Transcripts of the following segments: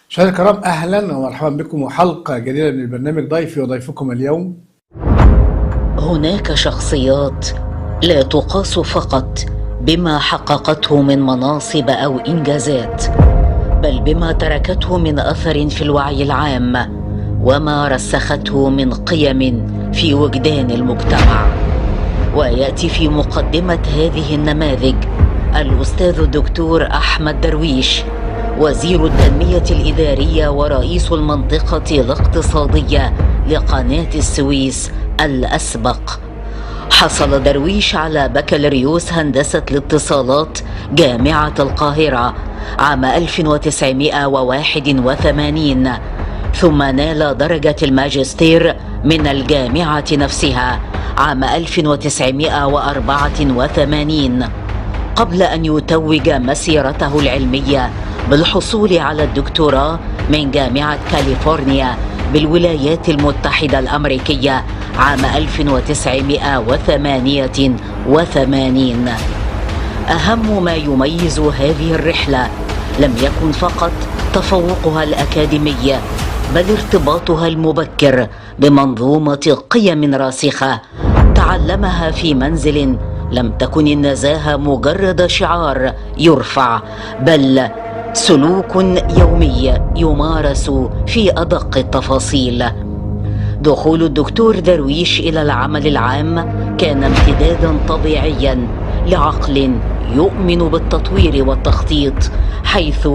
مشاهدينا الكرام، اهلا ومرحبا بكم وحلقه جديده من البرنامج. ضيفي وضيفكم اليوم هناك شخصيات لا تقاس فقط بما حققته من مناصب أو إنجازات، بل بما تركته من أثر في الوعي العام وما رسخته من قيم في وجدان المجتمع. ويأتي في مقدمة هذه النماذج الأستاذ الدكتور أحمد درويش، وزير التنمية الإدارية ورئيس المنطقة الاقتصادية لقناة السويس الأسبق. حصل درويش على بكالوريوس هندسة الاتصالات جامعة القاهرة عام 1981، ثم نال درجة الماجستير من الجامعة نفسها عام 1984، قبل أن يتوج مسيرته العلمية بالحصول على الدكتوراه من جامعة كاليفورنيا بالولايات المتحدة الأمريكية عام 1988. أهم ما يميز هذه الرحلة لم يكن فقط تفوقها الأكاديمي، بل ارتباطها المبكر بمنظومة قيم راسخة تعلمها في منزل لم تكن النزاهة مجرد شعار يرفع، بل سلوك يومي يمارس في أدق التفاصيل. دخول الدكتور درويش إلى العمل العام كان امتدادا طبيعيا لعقل يؤمن بالتطوير والتخطيط، حيث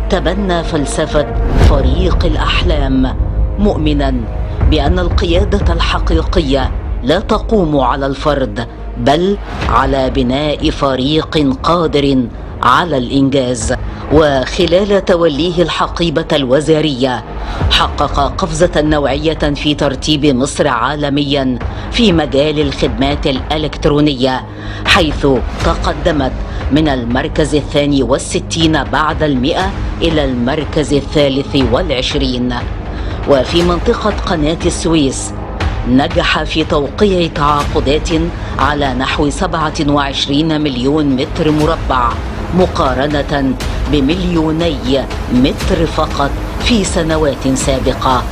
تبنى فلسفة فريق الأحلام، مؤمنا بأن القيادة الحقيقية لا تقوم على الفرد، بل على بناء فريق قادر على الإنجاز. وخلال توليه الحقيبة الوزارية حقق قفزة نوعية في ترتيب مصر عالميا في مجال الخدمات الإلكترونية، حيث تقدمت من المركز 62 بعد 100 إلى المركز 23. وفي منطقة قناة السويس نجح في توقيع تعاقدات على نحو 27 مليون متر مربع، مقارنة بمليوني متر فقط في سنوات سابقة.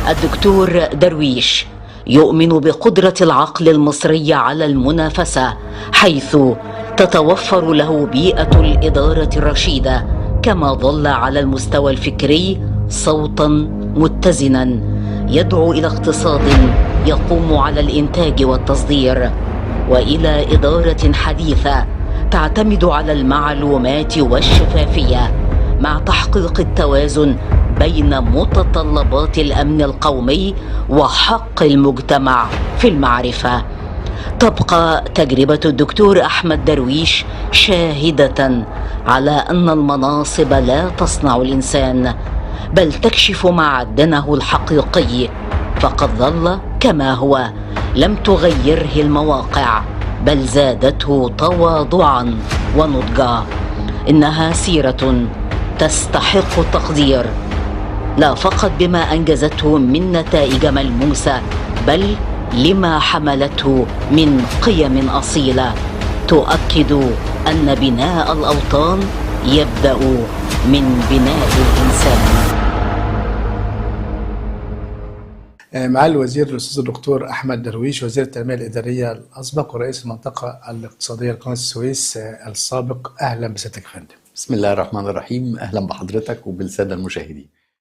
الدكتور درويش يؤمن بقدرة العقل المصري على المنافسة، حيث تتوفر له بيئة الإدارة الرشيدة، كما ظل على المستوى الفكري صوتا متزنا يدعو إلى اقتصاد يقوم على الإنتاج والتصدير، وإلى إدارة حديثة تعتمد على المعلومات والشفافية مع تحقيق التوازن بين متطلبات الأمن القومي وحق المجتمع في المعرفة. تبقى تجربة الدكتور أحمد درويش شاهدة على أن المناصب لا تصنع الإنسان، بل تكشف معدنه الحقيقي، فقد ظل كما هو، لم تغيره المواقع، بل زادته تواضعا ونضجا. إنها سيرة تستحق التقدير، لا فقط بما أنجزته من نتائج ملموسة، بل لما حملته من قيم أصيلة تؤكد أن بناء الأوطان يبدأ من بناء الإنسان. معالي الوزير الأستاذ الدكتور أحمد درويش، وزير التنمية الإدارية الأسبق ورئيس المنطقة الاقتصادية لقناة السويس السابق، أهلا بسيادتك يا فندم. بسم الله الرحمن الرحيم، أهلا بحضرتك وبالسادة المشاهدين.